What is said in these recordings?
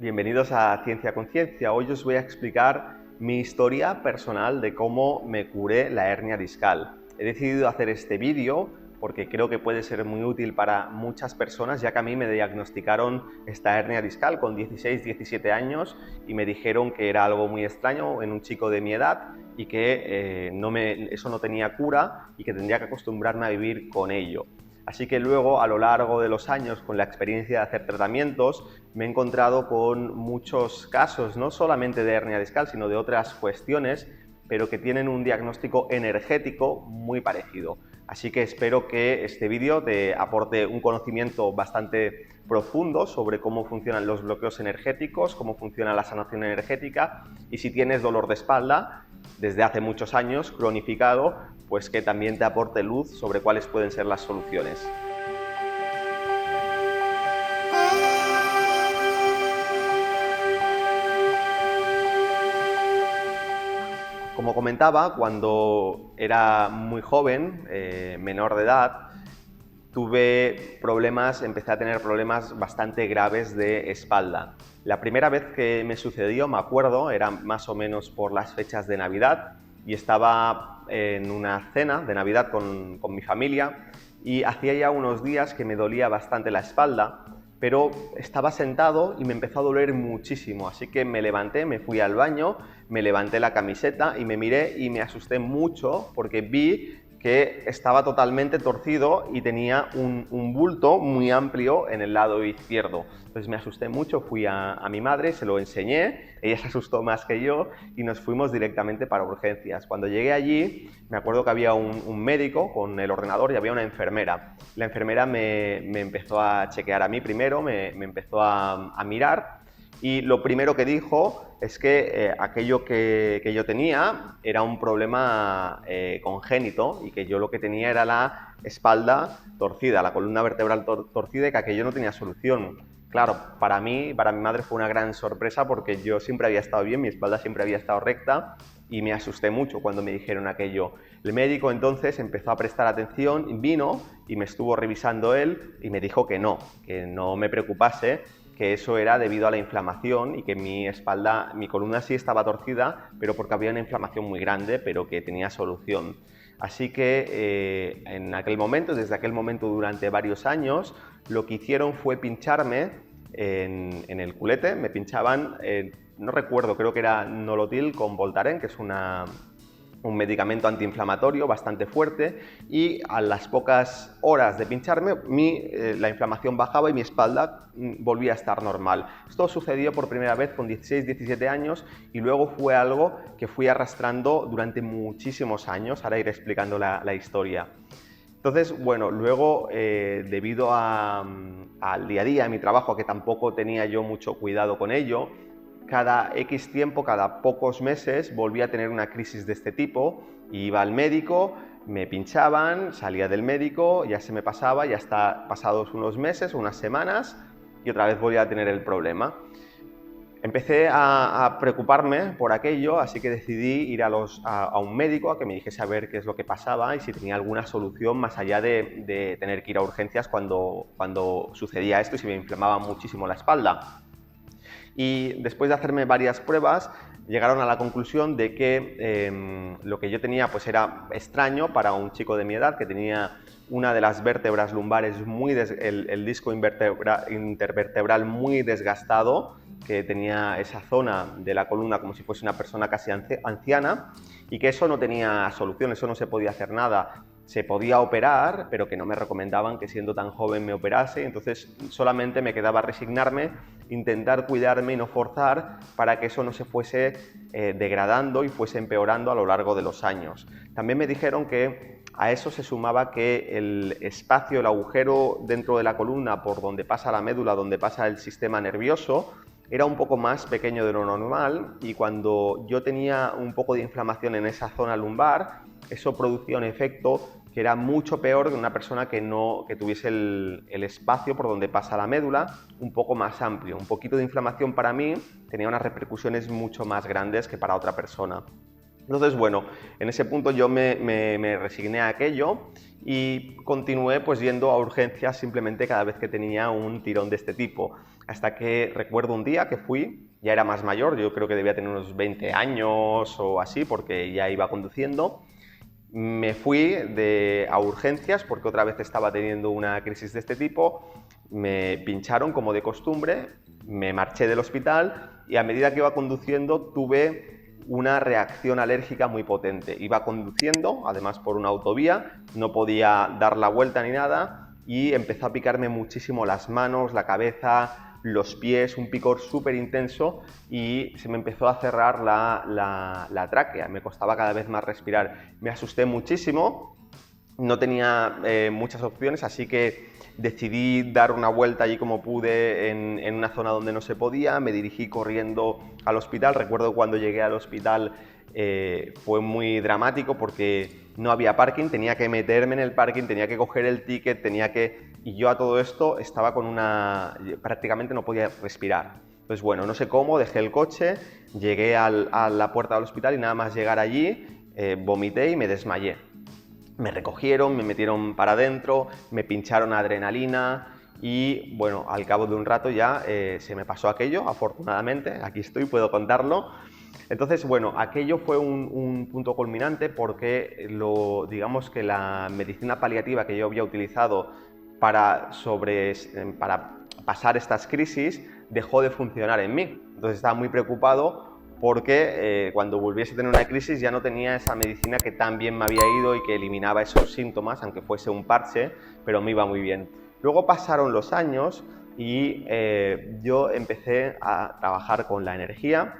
Bienvenidos a Ciencia Conciencia. Hoy os voy a explicar mi historia personal de cómo me curé la hernia discal. He decidido hacer este vídeo porque creo que puede ser muy útil para muchas personas, ya que a mí me diagnosticaron esta hernia discal con 16-17 años y me dijeron que era algo muy extraño en un chico de mi edad y que eso no tenía cura y que tendría que acostumbrarme a vivir con ello. Así que luego, a lo largo de los años, con la experiencia de hacer tratamientos, me he encontrado con muchos casos, no solamente de hernia discal, sino de otras cuestiones, pero que tienen un diagnóstico energético muy parecido. Así que espero que este vídeo te aporte un conocimiento bastante profundo sobre cómo funcionan los bloqueos energéticos, cómo funciona la sanación energética y si tienes dolor de espalda desde hace muchos años, cronificado, pues que también te aporte luz sobre cuáles pueden ser las soluciones. Como comentaba, cuando era muy joven, menor de edad, empecé a tener problemas bastante graves de espalda. La primera vez que me sucedió, me acuerdo, era más o menos por las fechas de Navidad y estaba en una cena de Navidad con mi familia y hacía ya unos días que me dolía bastante la espalda, pero estaba sentado y me empezó a doler muchísimo, así que me levanté, me fui al baño, me levanté la camiseta y me miré y me asusté mucho porque vi que estaba totalmente torcido y tenía un bulto muy amplio en el lado izquierdo. Entonces me asusté mucho, fui a mi madre, se lo enseñé, ella se asustó más que yo y nos fuimos directamente para urgencias. Cuando llegué allí, me acuerdo que había un médico con el ordenador y había una enfermera. La enfermera me empezó a chequear a mí primero, me empezó a mirar. Y lo primero que dijo es que aquello que yo tenía era un problema congénito y que yo lo que tenía era la espalda torcida, la columna vertebral torcida y que aquello no tenía solución. Claro, para mí, para mi madre fue una gran sorpresa porque yo siempre había estado bien, mi espalda siempre había estado recta y me asusté mucho cuando me dijeron aquello. El médico entonces empezó a prestar atención, vino y me estuvo revisando él y me dijo que no me preocupase, que eso era debido a la inflamación y que mi espalda, mi columna sí estaba torcida, pero porque había una inflamación muy grande, pero que tenía solución. Así que en aquel momento, desde aquel momento durante varios años, lo que hicieron fue pincharme en el culete, me pinchaban, no recuerdo, creo que era Nolotil con Voltaren, que es un medicamento antiinflamatorio bastante fuerte, y a las pocas horas de pincharme la inflamación bajaba y mi espalda volvía a estar normal. Esto sucedió por primera vez con 16-17 años y luego fue algo que fui arrastrando durante muchísimos años. Ahora iré explicando la historia. Entonces, bueno, luego debido al día a día, a mi trabajo, que tampoco tenía yo mucho cuidado con ello, cada X tiempo, cada pocos meses, volvía a tener una crisis de este tipo, iba al médico, me pinchaban, salía del médico, ya se me pasaba, ya hasta pasados unos meses, unas semanas, y otra vez volvía a tener el problema. Empecé a preocuparme por aquello, así que decidí ir a un médico a que me dijese a ver qué es lo que pasaba y si tenía alguna solución más allá de tener que ir a urgencias cuando sucedía esto y se me inflamaba muchísimo la espalda. Y después de hacerme varias pruebas, llegaron a la conclusión de que lo que yo tenía pues era extraño para un chico de mi edad, que tenía una de las vértebras lumbares, el disco intervertebral muy desgastado, que tenía esa zona de la columna como si fuese una persona casi anciana, y que eso no tenía solución, eso no se podía hacer nada. Se podía operar, pero que no me recomendaban que siendo tan joven me operase, entonces solamente me quedaba resignarme, intentar cuidarme y no forzar para que eso no se fuese degradando y fuese empeorando a lo largo de los años. También me dijeron que a eso se sumaba que el espacio, el agujero dentro de la columna por donde pasa la médula, donde pasa el sistema nervioso, era un poco más pequeño de lo normal y cuando yo tenía un poco de inflamación en esa zona lumbar, eso producía un efecto que era mucho peor que una persona que tuviese el espacio por donde pasa la médula un poco más amplio. Un poquito de inflamación para mí tenía unas repercusiones mucho más grandes que para otra persona. Entonces, bueno, en ese punto yo me resigné a aquello y continué pues yendo a urgencias simplemente cada vez que tenía un tirón de este tipo. hasta que recuerdo un día que fui, ya era más mayor, yo creo que debía tener unos 20 años o así, porque ya iba conduciendo. Me fui a urgencias porque otra vez estaba teniendo una crisis de este tipo, me pincharon como de costumbre, me marché del hospital y a medida que iba conduciendo tuve una reacción alérgica muy potente. Iba conduciendo, además por una autovía, no podía dar la vuelta ni nada y empezó a picarme muchísimo las manos, la cabeza, los pies, un picor súper intenso y se me empezó a cerrar la tráquea, me costaba cada vez más respirar. Me asusté muchísimo, no tenía muchas opciones, así que decidí dar una vuelta allí como pude en una zona donde no se podía, me dirigí corriendo al hospital. Recuerdo cuando llegué al hospital fue muy dramático porque no había parking, tenía que meterme en el parking, tenía que coger el ticket, y yo a todo esto estaba prácticamente no podía respirar. Entonces, bueno, no sé cómo, dejé el coche, llegué a la puerta del hospital y nada más llegar allí, vomité y me desmayé. Me recogieron, me metieron para adentro, me pincharon adrenalina y, bueno, al cabo de un rato ya se me pasó aquello, afortunadamente, aquí estoy, puedo contarlo. Entonces, bueno, aquello fue un punto culminante porque digamos que la medicina paliativa que yo había utilizado para pasar estas crisis dejó de funcionar en mí. Entonces estaba muy preocupado porque cuando volviese a tener una crisis ya no tenía esa medicina que tan bien me había ido y que eliminaba esos síntomas, aunque fuese un parche, pero me iba muy bien. Luego pasaron los años y yo empecé a trabajar con la energía,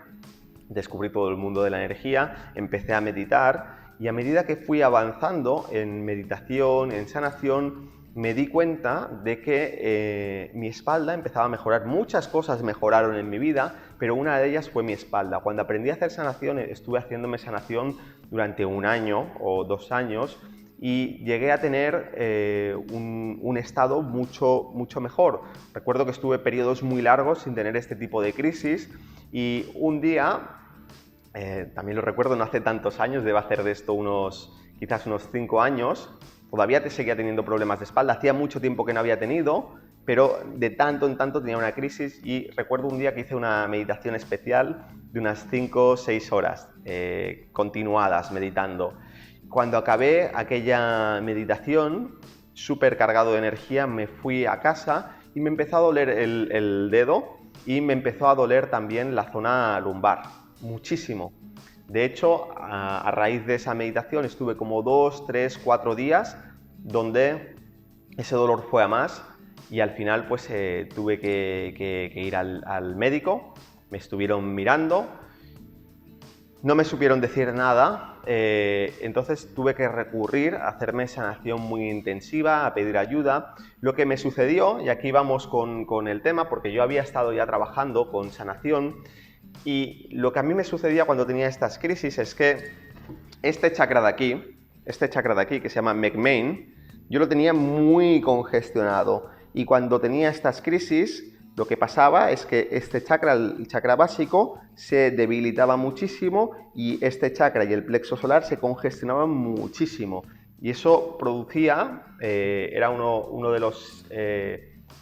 descubrí todo el mundo de la energía, empecé a meditar y a medida que fui avanzando en meditación, en sanación, me di cuenta de que mi espalda empezaba a mejorar. Muchas cosas mejoraron en mi vida, pero una de ellas fue mi espalda. Cuando aprendí a hacer sanación, estuve haciéndome sanación durante 1 año o 2 años y llegué a tener un estado mucho mejor. Recuerdo que estuve periodos muy largos sin tener este tipo de crisis y un día, también lo recuerdo, no hace tantos años, debe hacer de esto quizás unos 5 años, todavía seguía teniendo problemas de espalda, hacía mucho tiempo que no había tenido, pero de tanto en tanto tenía una crisis y recuerdo un día que hice una meditación especial de unas 5 o 6 horas continuadas meditando. Cuando acabé aquella meditación, súper cargado de energía, me fui a casa y me empezó a doler el dedo y me empezó a doler también la zona lumbar, muchísimo. De hecho, a raíz de esa meditación estuve como 2, 3, 4 días donde ese dolor fue a más y al final pues tuve que ir al médico, me estuvieron mirando, no me supieron decir nada, entonces tuve que recurrir a hacerme sanación muy intensiva, a pedir ayuda. Lo que me sucedió, y aquí vamos con el tema, porque yo había estado ya trabajando con sanación, y lo que a mí me sucedía cuando tenía estas crisis es que este chakra de aquí, que se llama McMain, yo lo tenía muy congestionado. Y cuando tenía estas crisis, lo que pasaba es que este chakra, el chakra básico, se debilitaba muchísimo y este chakra y el plexo solar se congestionaban muchísimo. Y eso producía, era uno de los...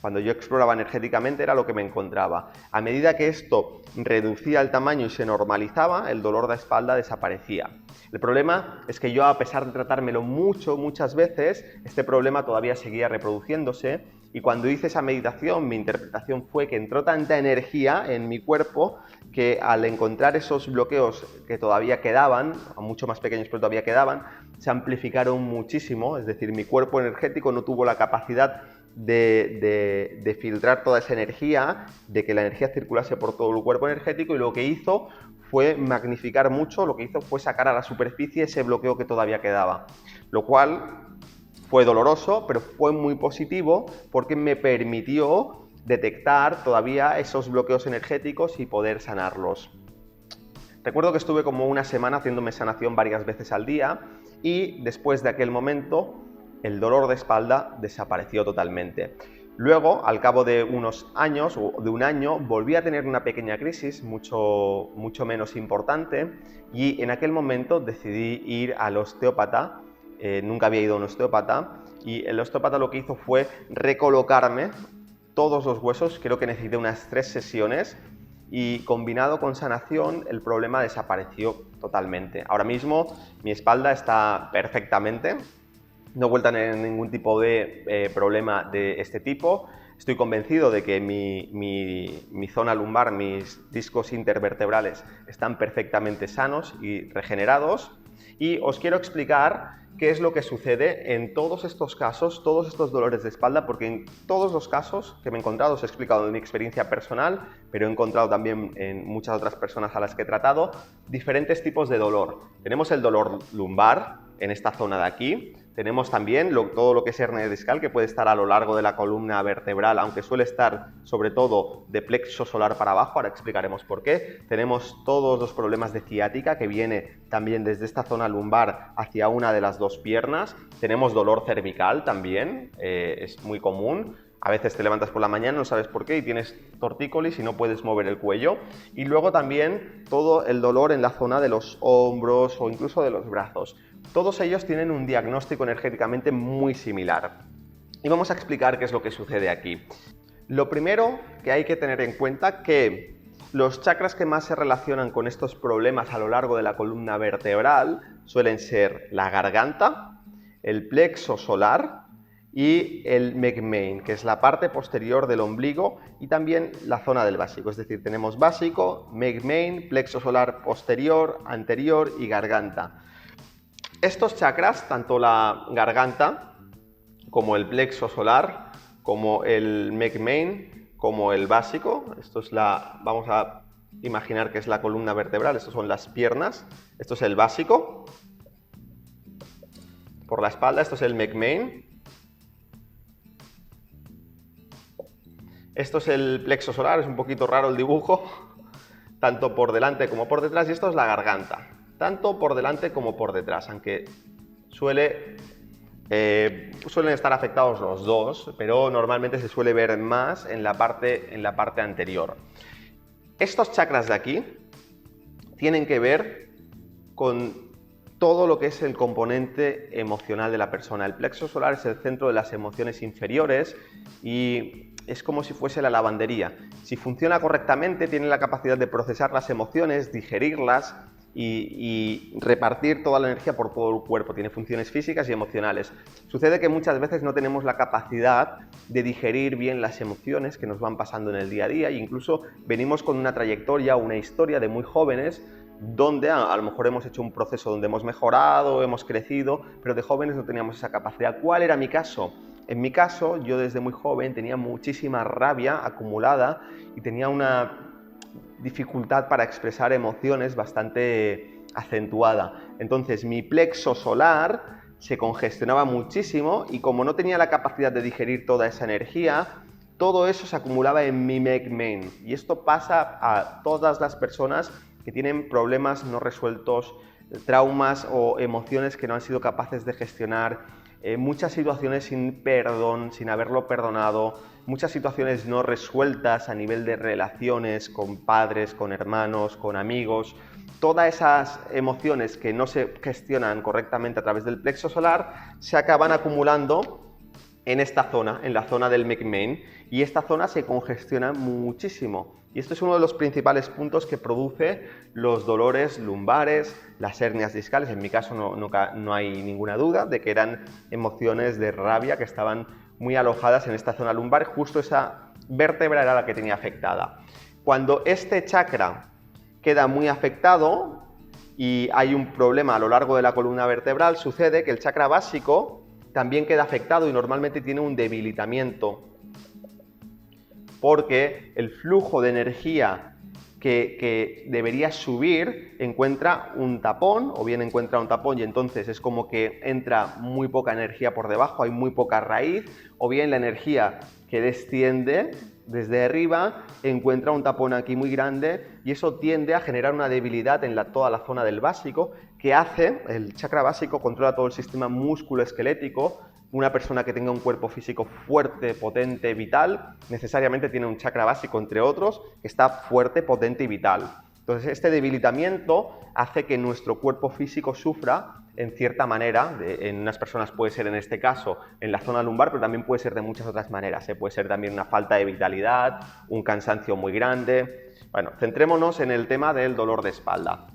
cuando yo exploraba energéticamente era lo que me encontraba. A medida que esto reducía el tamaño y se normalizaba, el dolor de espalda desaparecía. El problema es que yo, a pesar de tratármelo muchas veces, este problema todavía seguía reproduciéndose y cuando hice esa meditación, mi interpretación fue que entró tanta energía en mi cuerpo que al encontrar esos bloqueos que todavía quedaban, mucho más pequeños pero todavía quedaban, se amplificaron muchísimo, es decir, mi cuerpo energético no tuvo la capacidad de filtrar toda esa energía, de que la energía circulase por todo el cuerpo energético y lo que hizo fue magnificar mucho, lo que hizo fue sacar a la superficie ese bloqueo que todavía quedaba, lo cual fue doloroso, pero fue muy positivo porque me permitió detectar todavía esos bloqueos energéticos y poder sanarlos. Recuerdo que estuve como 1 semana haciéndome sanación varias veces al día y después de aquel momento el dolor de espalda desapareció totalmente. Luego, al cabo de unos años o de 1 año, volví a tener una pequeña crisis, mucho menos importante, y en aquel momento decidí ir al osteópata. Nunca había ido a un osteópata y el osteópata lo que hizo fue recolocarme todos los huesos, creo que necesité unas 3 sesiones y combinado con sanación el problema desapareció totalmente. Ahora mismo mi espalda está perfectamente, no he vuelto a tener ningún tipo de problema de este tipo. Estoy convencido de que mi zona lumbar, mis discos intervertebrales están perfectamente sanos y regenerados. Y os quiero explicar qué es lo que sucede en todos estos casos, todos estos dolores de espalda, porque en todos los casos que me he encontrado, os he explicado de mi experiencia personal, pero he encontrado también en muchas otras personas a las que he tratado, diferentes tipos de dolor. Tenemos el dolor lumbar en esta zona de aquí. Tenemos también todo lo que es hernia discal, que puede estar a lo largo de la columna vertebral, aunque suele estar sobre todo de plexo solar para abajo, ahora explicaremos por qué. Tenemos todos los problemas de ciática, que viene también desde esta zona lumbar hacia una de las dos piernas. Tenemos dolor cervical también, es muy común. A veces te levantas por la mañana, no sabes por qué y tienes tortícolis y no puedes mover el cuello. Y luego también todo el dolor en la zona de los hombros o incluso de los brazos. Todos ellos tienen un diagnóstico energéticamente muy similar. Y vamos a explicar qué es lo que sucede aquí. Lo primero que hay que tener en cuenta es que los chakras que más se relacionan con estos problemas a lo largo de la columna vertebral suelen ser la garganta, el plexo solar y el megmain, que es la parte posterior del ombligo y también la zona del básico. Es decir, tenemos básico, megmain, plexo solar posterior, anterior y garganta. Estos chakras, tanto la garganta como el plexo solar, como el megmain, como el básico, esto es vamos a imaginar que es la columna vertebral, estas son las piernas, esto es el básico, por la espalda, esto es el megmain, esto es el plexo solar, es un poquito raro el dibujo, tanto por delante como por detrás, y esto es la garganta, tanto por delante como por detrás, aunque suelen estar afectados los dos, pero normalmente se suele ver más en la parte anterior. Estos chakras de aquí tienen que ver con todo lo que es el componente emocional de la persona. El plexo solar es el centro de las emociones inferiores y es como si fuese la lavandería. Si funciona correctamente, tiene la capacidad de procesar las emociones, digerirlas y repartir toda la energía por todo el cuerpo. Tiene funciones físicas y emocionales. Sucede que muchas veces no tenemos la capacidad de digerir bien las emociones que nos van pasando en el día a día e incluso venimos con una trayectoria, una historia de muy jóvenes donde a lo mejor hemos hecho un proceso donde hemos mejorado, hemos crecido, pero de jóvenes no teníamos esa capacidad. ¿Cuál era mi caso? En mi caso, yo desde muy joven tenía muchísima rabia acumulada y tenía una dificultad para expresar emociones bastante acentuada. Entonces mi plexo solar se congestionaba muchísimo y como no tenía la capacidad de digerir toda esa energía, todo eso se acumulaba en mi megmain. Y esto pasa a todas las personas que tienen problemas no resueltos, traumas o emociones que no han sido capaces de gestionar, muchas situaciones sin perdón, sin haberlo perdonado, muchas situaciones no resueltas a nivel de relaciones con padres, con hermanos, con amigos. Todas esas emociones que no se gestionan correctamente a través del plexo solar se acaban acumulando en esta zona, en la zona del megmain, y esta zona se congestiona muchísimo. Y esto es uno de los principales puntos que produce los dolores lumbares, las hernias discales. En mi caso no hay ninguna duda de que eran emociones de rabia que estaban muy alojadas en esta zona lumbar. Justo esa vértebra era la que tenía afectada. Cuando este chakra queda muy afectado y hay un problema a lo largo de la columna vertebral, sucede que el chakra básico también queda afectado y normalmente tiene un debilitamiento, porque el flujo de energía que debería subir encuentra un tapón, o bien encuentra un tapón y entonces es como que entra muy poca energía por debajo, hay muy poca raíz, o bien la energía que desciende desde arriba encuentra un tapón aquí muy grande y eso tiende a generar una debilidad en toda la zona del básico que hace, el chakra básico controla todo el sistema músculo-esquelético. Una persona que tenga un cuerpo físico fuerte, potente, vital, necesariamente tiene un chakra básico, entre otros, que está fuerte, potente y vital. Entonces, este debilitamiento hace que nuestro cuerpo físico sufra en cierta manera. En unas personas puede ser, en este caso, en la zona lumbar, pero también puede ser de muchas otras maneras. Puede ser también una falta de vitalidad, un cansancio muy grande. Bueno, centrémonos en el tema del dolor de espalda.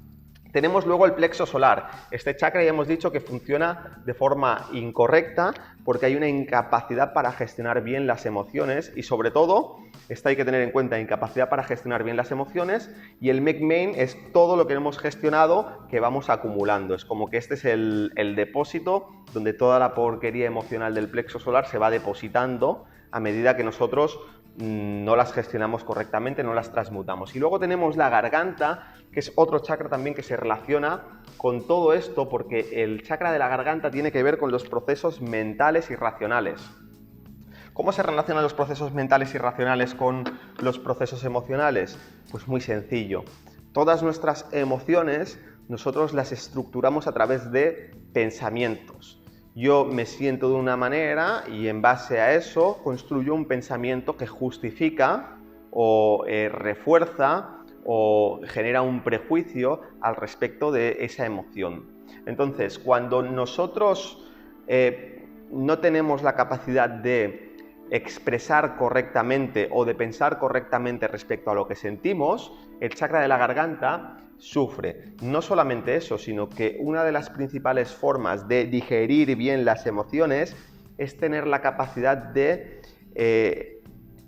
Tenemos luego el plexo solar. Este chakra ya hemos dicho que funciona de forma incorrecta porque hay una incapacidad para gestionar bien las emociones y, sobre todo, esto hay que tener en cuenta, incapacidad para gestionar bien las emociones, y el McMain es todo lo que hemos gestionado que vamos acumulando. Es como que este es el depósito donde toda la porquería emocional del plexo solar se va depositando a medida que nosotros no las gestionamos correctamente, no las transmutamos. Y luego tenemos la garganta, que es otro chakra también que se relaciona con todo esto, porque el chakra de la garganta tiene que ver con los procesos mentales y racionales. ¿Cómo se relacionan los procesos mentales y racionales con los procesos emocionales? Pues muy sencillo. Todas nuestras emociones nosotros las estructuramos a través de pensamientos. Yo me siento de una manera y en base a eso construyo un pensamiento que justifica o refuerza o genera un prejuicio al respecto de esa emoción. Entonces, cuando nosotros no tenemos la capacidad de expresar correctamente o de pensar correctamente respecto a lo que sentimos, el chakra de la garganta sufre. No solamente eso, sino que una de las principales formas de digerir bien las emociones es tener la capacidad de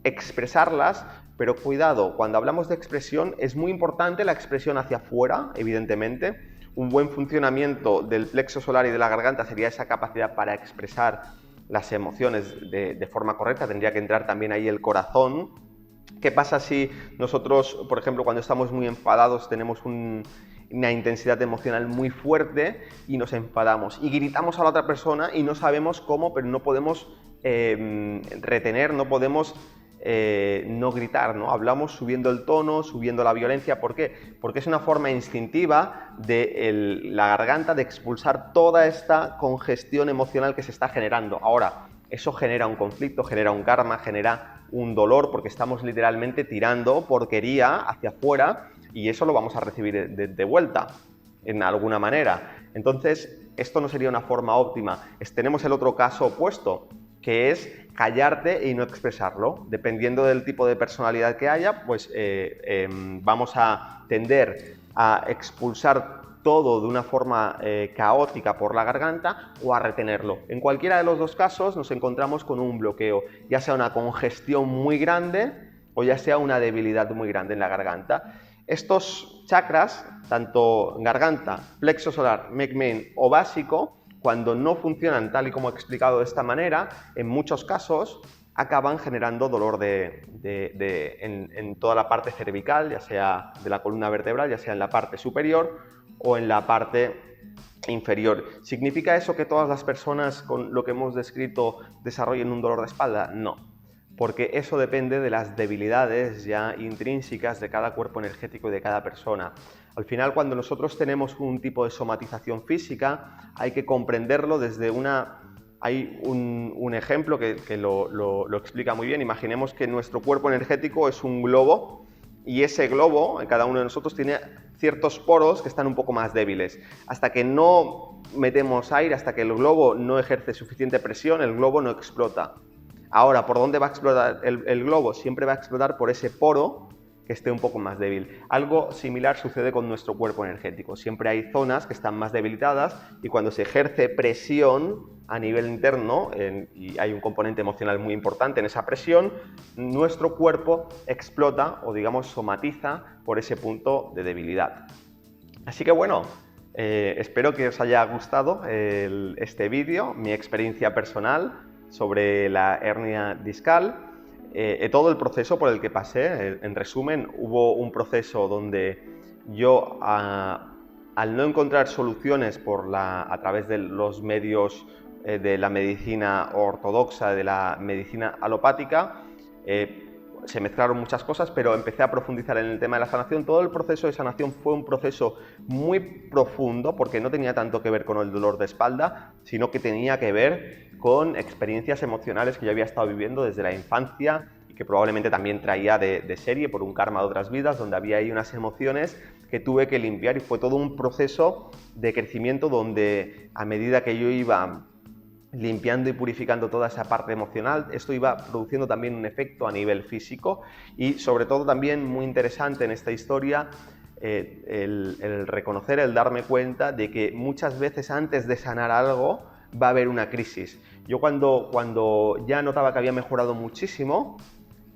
expresarlas, pero cuidado, cuando hablamos de expresión es muy importante la expresión hacia afuera, evidentemente. Un buen funcionamiento del plexo solar y de la garganta sería esa capacidad para expresar las emociones de forma correcta. Tendría que entrar también ahí el corazón. ¿Qué pasa si nosotros, por ejemplo, cuando estamos muy enfadados tenemos una intensidad emocional muy fuerte y nos enfadamos y gritamos a la otra persona y no sabemos cómo, pero no podemos retener, no podemos no gritar, ¿no? Hablamos subiendo el tono, subiendo la violencia. ¿Por qué? Porque es una forma instintiva de la garganta de expulsar toda esta congestión emocional que se está generando. Ahora, eso genera un conflicto, genera un karma, genera un dolor, porque estamos literalmente tirando porquería hacia afuera y eso lo vamos a recibir de vuelta en alguna manera. Entonces, esto no sería una forma óptima. Tenemos el otro caso opuesto, que es callarte y no expresarlo. Dependiendo del tipo de personalidad que haya, pues vamos a tender a expulsar todo de una forma caótica por la garganta o a retenerlo. En cualquiera de los dos casos nos encontramos con un bloqueo, ya sea una congestión muy grande o ya sea una debilidad muy grande en la garganta. Estos chakras, tanto garganta, plexo solar, McMain o básico, cuando no funcionan tal y como he explicado de esta manera, en muchos casos acaban generando dolor en toda la parte cervical, ya sea de la columna vertebral, ya sea en la parte superior o en la parte inferior. ¿Significa eso que todas las personas con lo que hemos descrito desarrollen un dolor de espalda? No, porque eso depende de las debilidades ya intrínsecas de cada cuerpo energético y de cada persona. Al final, cuando nosotros tenemos un tipo de somatización física, hay que comprenderlo desde Hay un ejemplo que lo explica muy bien. Imaginemos que nuestro cuerpo energético es un globo y ese globo, en cada uno de nosotros, tiene ciertos poros que están un poco más débiles. Hasta que no metemos aire, hasta que el globo no ejerce suficiente presión, el globo no explota. Ahora, ¿por dónde va a explotar el globo? Siempre va a explotar por ese poro que esté un poco más débil. Algo similar sucede con nuestro cuerpo energético. Siempre hay zonas que están más debilitadas y cuando se ejerce presión a nivel interno, y hay un componente emocional muy importante en esa presión, nuestro cuerpo explota o, digamos, somatiza por ese punto de debilidad. Así que bueno, espero que os haya gustado este vídeo, mi experiencia personal sobre la hernia discal. Todo el proceso por el que pasé. En resumen, hubo un proceso donde yo, al no encontrar soluciones a través de los medios de la medicina ortodoxa, de la medicina alopática, se mezclaron muchas cosas, pero empecé a profundizar en el tema de la sanación. Todo el proceso de sanación fue un proceso muy profundo, porque no tenía tanto que ver con el dolor de espalda, sino que tenía que ver con experiencias emocionales que yo había estado viviendo desde la infancia que probablemente también traía de serie por un karma de otras vidas, donde había ahí unas emociones que tuve que limpiar y fue todo un proceso de crecimiento donde a medida que yo iba limpiando y purificando toda esa parte emocional, esto iba produciendo también un efecto a nivel físico y sobre todo también muy interesante en esta historia el reconocer, el darme cuenta de que muchas veces antes de sanar algo va a haber una crisis. Yo cuando ya notaba que había mejorado muchísimo,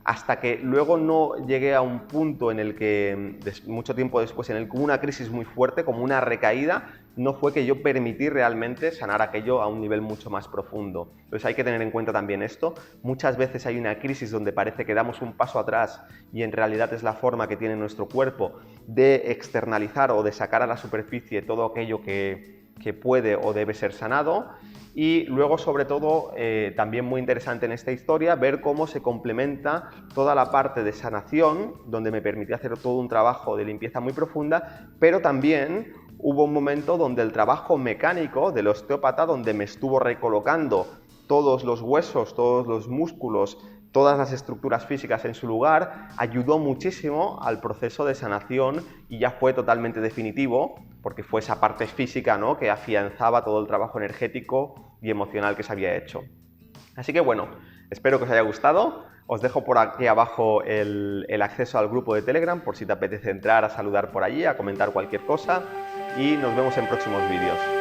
hasta que luego no llegué a un punto en el que, mucho tiempo después, en el que hubo una crisis muy fuerte, como una recaída, no fue que yo permití realmente sanar aquello a un nivel mucho más profundo. Entonces hay que tener en cuenta también esto. Muchas veces hay una crisis donde parece que damos un paso atrás y en realidad es la forma que tiene nuestro cuerpo de externalizar o de sacar a la superficie todo aquello que puede o debe ser sanado. Y luego, sobre todo, también muy interesante en esta historia, ver cómo se complementa toda la parte de sanación, donde me permitió hacer todo un trabajo de limpieza muy profunda, pero también hubo un momento donde el trabajo mecánico del osteópata, donde me estuvo recolocando todos los huesos, todos los músculos, todas las estructuras físicas en su lugar, ayudó muchísimo al proceso de sanación y ya fue totalmente definitivo, porque fue esa parte física, ¿no?, que afianzaba todo el trabajo energético y emocional que se había hecho. Así que bueno, espero que os haya gustado. Os dejo por aquí abajo el acceso al grupo de Telegram por si te apetece entrar a saludar por allí, a comentar cualquier cosa y nos vemos en próximos vídeos.